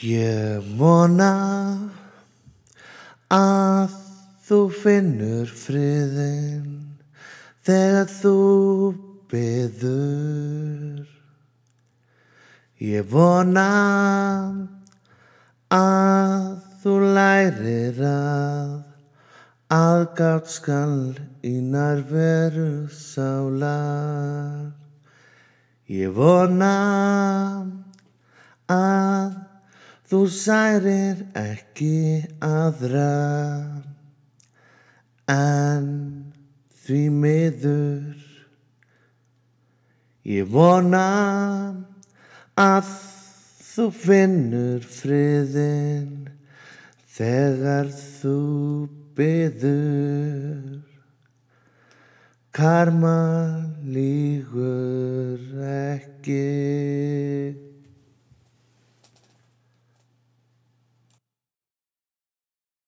Ég vona að þú finnur friðinn þegar þú biður. Ég vona að þú lærir að aðgát skal í nærveru sálar. Ég vona að þú særir ekki aðra, en því miður. Ég vona að þú finnur friðinn þegar þú biður. Karma lýgur ekki.